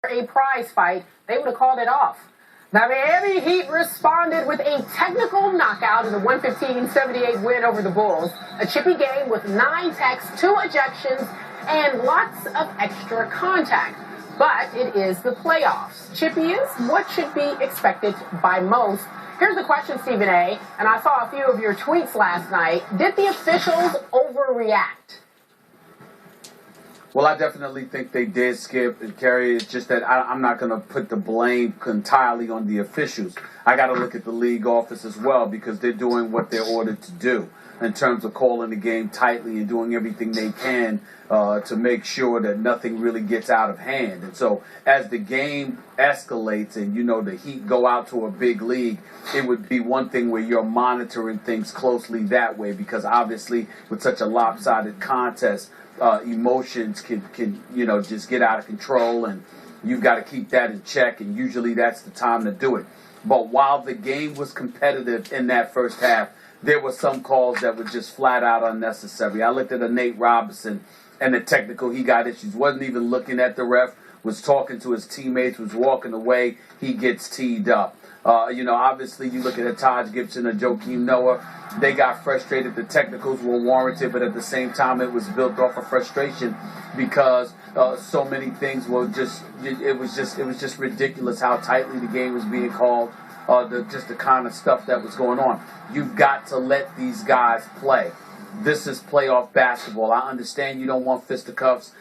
a prize fight, they would have called it off. Now, Miami Heat responded with a technical knockout in the 115-78 win over the Bulls. A chippy game with 9 techs, 2 ejections, and lots of extra contact. But it is the playoffs. Chippy is what should be expected by most. Here's the question, Stephen A., and I saw a few of your tweets last night. Did the officials overreact? Well, I definitely think they did, Skip and Kerry. It's just that I'm not going to put the blame entirely on the officials. I got to look at the league office as well because they're doing what they're ordered to do in terms of calling the game tightly and doing everything they can to make sure that nothing really gets out of hand. And so as the game escalates and, the Heat go out to a big league, it would be one thing where you're monitoring things closely that way because obviously with such a lopsided contest, emotions can just get out of control, and you've got to keep that in check, and usually that's the time to do it. But while the game was competitive in that first half, there were some calls that were just flat out unnecessary. I looked at a Nate Robinson and the technical, he got issues, wasn't even looking at the ref, was talking to his teammates, was walking away, he gets teed up. Obviously you look at a Taj Gibson or Joakim Noah, they got frustrated. The technicals were warranted, but at the same time it was built off of frustration because so many things were it was just ridiculous how tightly the game was being called, the kind of stuff that was going on. You've got to let these guys play. This is playoff basketball. I understand you don't want fisticuffs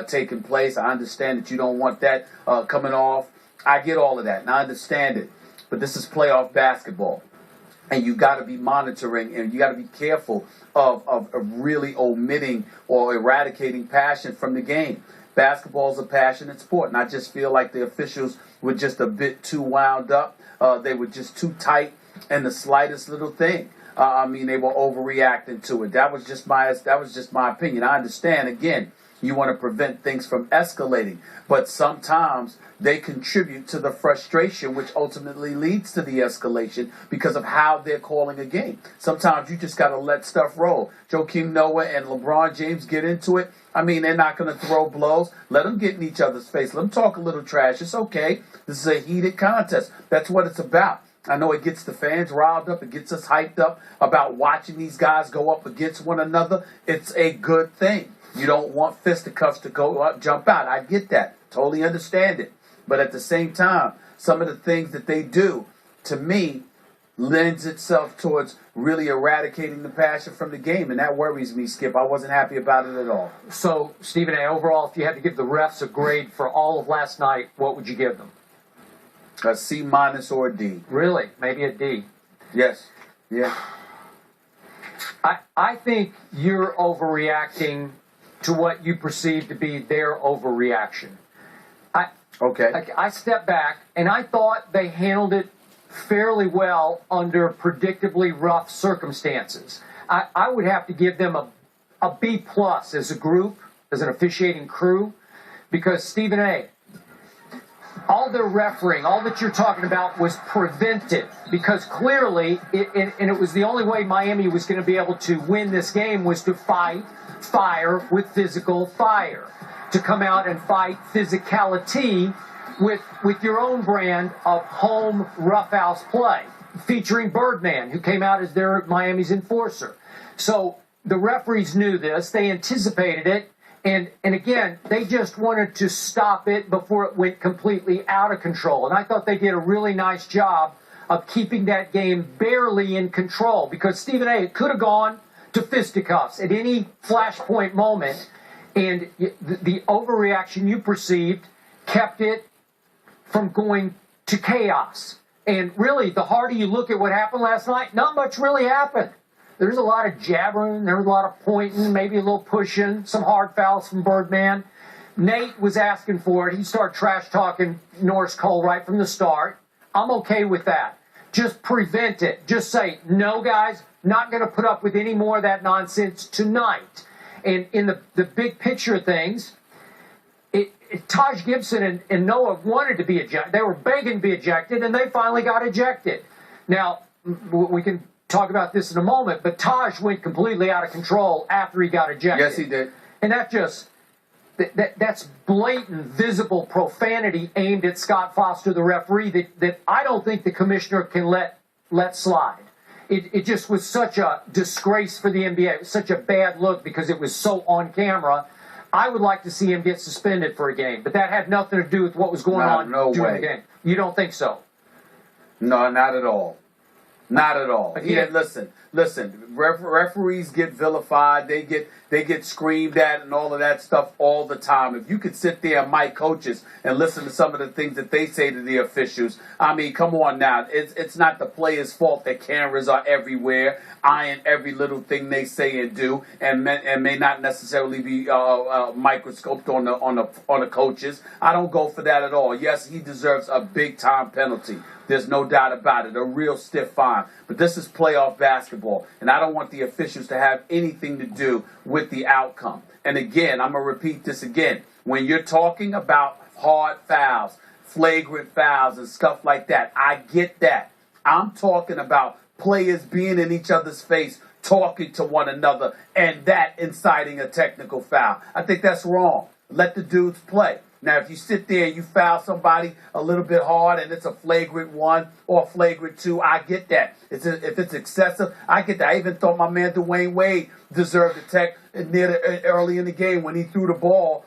taking place. I understand that you don't want that coming off. I get all of that, and I understand it. But this is playoff basketball. And you got to be monitoring, and you got to be careful of really omitting or eradicating passion from the game. Basketball is a passionate sport, and I just feel like the officials were just a bit too wound up. They were just too tight in the slightest little thing. They were overreacting to it. That was just my opinion. I understand, again, you want to prevent things from escalating, but sometimes they contribute to the frustration, which ultimately leads to the escalation because of how they're calling a game. Sometimes you just got to let stuff roll. Joakim Noah and LeBron James get into it. They're not going to throw blows. Let them get in each other's face. Let them talk a little trash. It's okay. This is a heated contest. That's what it's about. I know it gets the fans riled up. It gets us hyped up about watching these guys go up against one another. It's a good thing. You don't want fisticuffs to go up, jump out. I get that. Totally understand it. But at the same time, some of the things that they do, to me, lends itself towards really eradicating the passion from the game. And that worries me, Skip. I wasn't happy about it at all. So, Stephen A., overall, if you had to give the refs a grade for all of last night, what would you give them? A C- or a D. Really? Maybe a D? Yes. Yeah. I think you're overreacting to what you perceive to be their overreaction. I stepped back, and I thought they handled it fairly well under predictably rough circumstances. I would have to give them a B+ as a group, as an officiating crew, because, Stephen A., all their refereeing, all that you're talking about was preventive, because clearly, and it was the only way Miami was going to be able to win this game was to fight fire with physical fire, to come out and fight physicality with your own brand of home roughhouse play, featuring Birdman, who came out as their Miami's enforcer. So the referees knew this, they anticipated it, and again, they just wanted to stop it before it went completely out of control. And I thought they did a really nice job of keeping that game barely in control, because, Stephen A., it could have gone to fisticuffs at any flashpoint moment, and the overreaction you perceived kept it from going to chaos. And really, the harder you look at what happened last night, not much really happened. There's a lot of jabbering, there was a lot of pointing, maybe a little pushing, some hard fouls from Birdman. Nate was asking for it. He started trash-talking Norris Cole right from the start. I'm okay with that. Just prevent it. Just say, no, guys, not going to put up with any more of that nonsense tonight. And in the big picture of things, Taj Gibson and Noah wanted to be ejected. They were begging to be ejected, and they finally got ejected. Now, we can talk about this in a moment, but Taj went completely out of control after he got ejected. Yes, he did. And that That's blatant, visible profanity aimed at Scott Foster, the referee, that I don't think the commissioner can let slide. It just was such a disgrace for the NBA. It was such a bad look because it was so on camera. I would like to see him get suspended for a game, but that had nothing to do with what was going on during the game. You don't think so? No, not at all. Not at all. Again, Yeah, listen. Referees get vilified. They get screamed at and all of that stuff all the time. If you could sit there and mic coaches and listen to some of the things that they say to the officials, I mean, come on now. It's not the players' fault that cameras are everywhere, eyeing every little thing they say and do, and may not necessarily be microscoped on the coaches. I don't go for that at all. Yes, he deserves a big time penalty. There's no doubt about it. A real stiff fine. But this is playoff basketball, and I don't want the officials to have anything to do with the outcome. And again, I'm going to repeat this again. When you're talking about hard fouls, flagrant fouls, and stuff like that, I get that. I'm talking about players being in each other's face, talking to one another, and that inciting a technical foul. I think that's wrong. Let the dudes play. Now, if you sit there and you foul somebody a little bit hard and it's a flagrant 1 or a flagrant 2, I get that. If it's excessive, I get that. I even thought my man Dwayne Wade deserved a tech early in the game when he threw the ball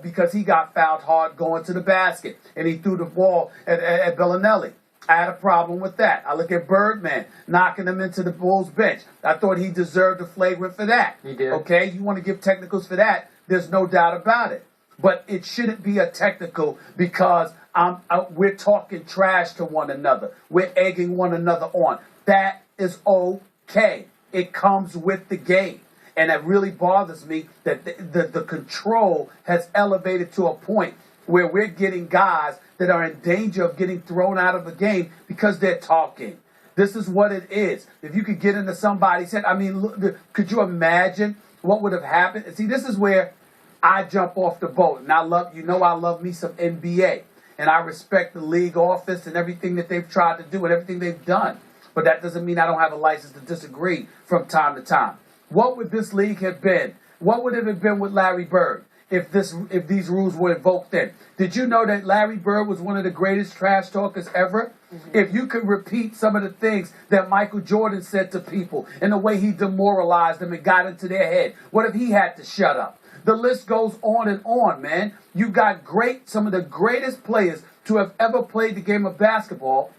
because he got fouled hard going to the basket and he threw the ball at Bellinelli. I had a problem with that. I look at Birdman knocking him into the Bulls bench. I thought he deserved a flagrant for that. He did. Okay, you want to give technicals for that? There's no doubt about it. But it shouldn't be a technical because we're talking trash to one another. We're egging one another on. That is okay. It comes with the game. And it really bothers me that the control has elevated to a point where we're getting guys that are in danger of getting thrown out of the game because they're talking. This is what it is. If you could get into somebody's head, I mean, look, could you imagine what would have happened? And see, this is where I jump off the boat, and I love me some NBA, and I respect the league office and everything that they've tried to do and everything they've done. But that doesn't mean I don't have a license to disagree from time to time. What would this league have been? What would it have been with Larry Bird if these rules were invoked then? Did you know that Larry Bird was one of the greatest trash talkers ever? Mm-hmm. If you could repeat some of the things that Michael Jordan said to people and the way he demoralized them and got into their head, what if he had to shut up? The list goes on, man. You got some of the greatest players to have ever played the game of basketball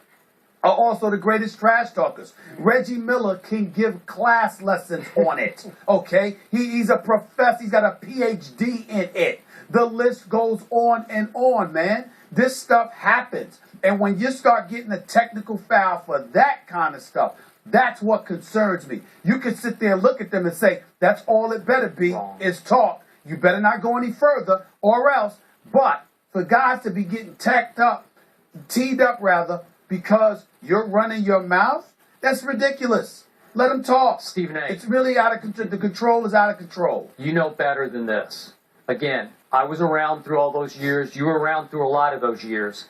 are also the greatest trash talkers. Reggie Miller can give class lessons on it, okay? He's a professor. He's got a PhD in it. The list goes on, man. This stuff happens. And when you start getting a technical foul for that kind of stuff, that's what concerns me. You can sit there and look at them and say, that's all it better be is talk. You better not go any further or else. But for guys to be getting teed up because you're running your mouth, that's ridiculous. Let them talk. Stephen A. It's really out of control. The control is out of control. You know better than this. Again, I was around through all those years. You were around through a lot of those years.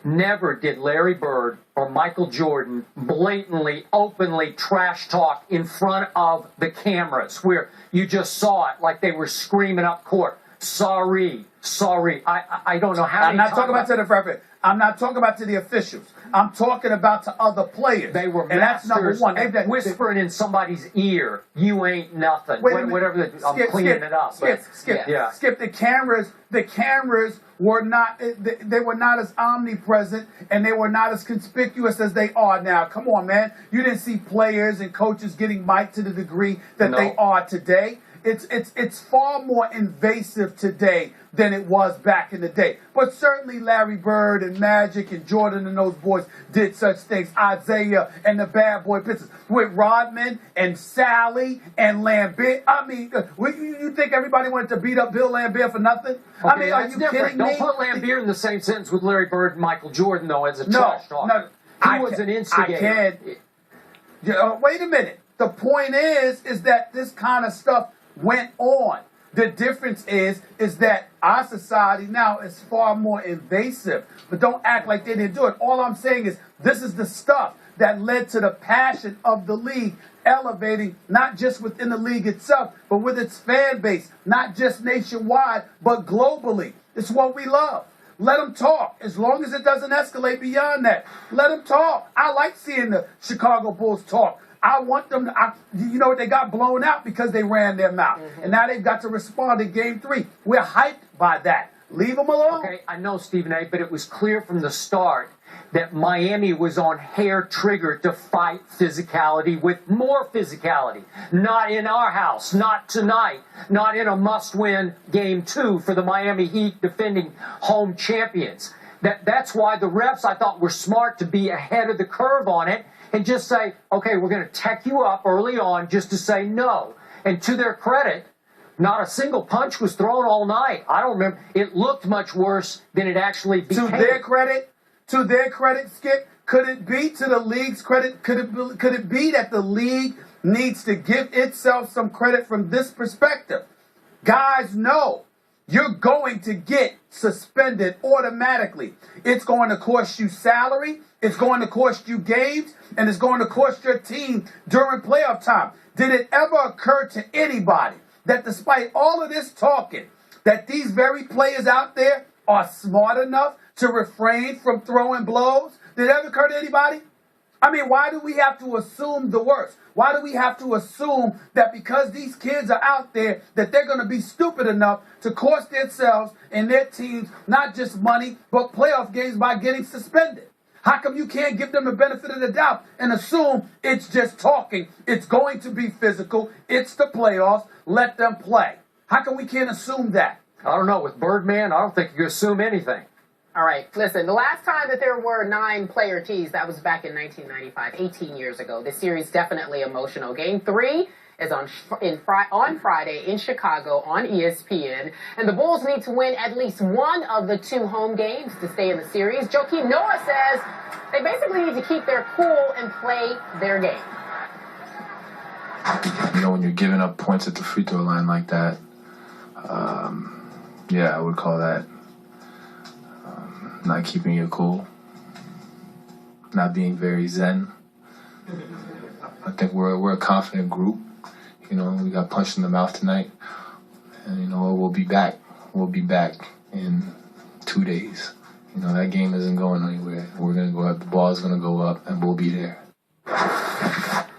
Never did Larry Bird or Michael Jordan blatantly, openly trash talk in front of the cameras where you just saw it like they were screaming up court. Sorry. I don't know how many I'm not talking about to the referee. I'm not talking about to the officials. I'm talking about to other players. They were and that's number one. They've whispering in somebody's ear, you ain't nothing. Whatever. I'm cleaning it up. Skip. The cameras were not. They were not as omnipresent and they were not as conspicuous as they are now. Come on, man. You didn't see players and coaches getting mic'd to the degree that they are today. It's far more invasive today than it was back in the day. But certainly Larry Bird and Magic and Jordan and those boys did such things. Isaiah and the bad boy Pistons with Rodman and Sally and Lambert. I mean, you think everybody wanted to beat up Bill Lambert for nothing? Okay, I mean, are you kidding me? Don't put Lambert in the same sentence with Larry Bird and Michael Jordan, though, as a trash talker. He was an instigator. Wait a minute. The point is that this kind of stuff went on. The difference is that our society now is far more invasive. But don't act like they didn't do it. All I'm saying is this is the stuff that led to the passion of the league elevating not just within the league itself, but with its fan base, not just nationwide, but globally. It's what we love. Let them talk. As long as it doesn't escalate beyond that, let them talk. I like seeing the Chicago Bulls talk. I want them to, they got blown out because they ran their mouth. Mm-hmm. And now they've got to respond in game 3. We're hyped by that. Leave them alone. Okay, I know, Stephen A., but it was clear from the start that Miami was on hair trigger to fight physicality with more physicality. Not in our house, not tonight, not in a must-win game 2 for the Miami Heat defending home champions. That's why the refs, I thought, were smart to be ahead of the curve on it and just say, okay, we're going to tech you up early on just to say no. And to their credit, not a single punch was thrown all night. I don't remember. It looked much worse than it actually became. To their credit, Skip, could it be to the league's credit? Could it be that the league needs to give itself some credit from this perspective? Guys, no. You're going to get suspended automatically. It's going to cost you salary. It's going to cost you games. And it's going to cost your team during playoff time. Did it ever occur to anybody that despite all of this talking, that these very players out there are smart enough to refrain from throwing blows? Did it ever occur to anybody? I mean, why do we have to assume the worst? Why do we have to assume that because these kids are out there that they're going to be stupid enough to cost themselves and their teams not just money, but playoff games by getting suspended? How come you can't give them the benefit of the doubt and assume it's just talking? It's going to be physical. It's the playoffs. Let them play. How come we can't assume that? I don't know. With Birdman, I don't think you assume anything. All right, listen, the last time that there were 9 player Ts, that was back in 1995, 18 years ago. This series definitely emotional. Game 3 is on Friday in Chicago on ESPN, and the Bulls need to win at least one of the 2 home games to stay in the series. Joakim Noah says they basically need to keep their cool and play their game. When you're giving up points at the free throw line like that, I would call that not keeping your cool, not being very zen. I think we're a confident group. We got punched in the mouth tonight, and we'll be back. We'll be back in 2 days. That game isn't going anywhere. We're gonna go up. The ball's gonna go up, and we'll be there.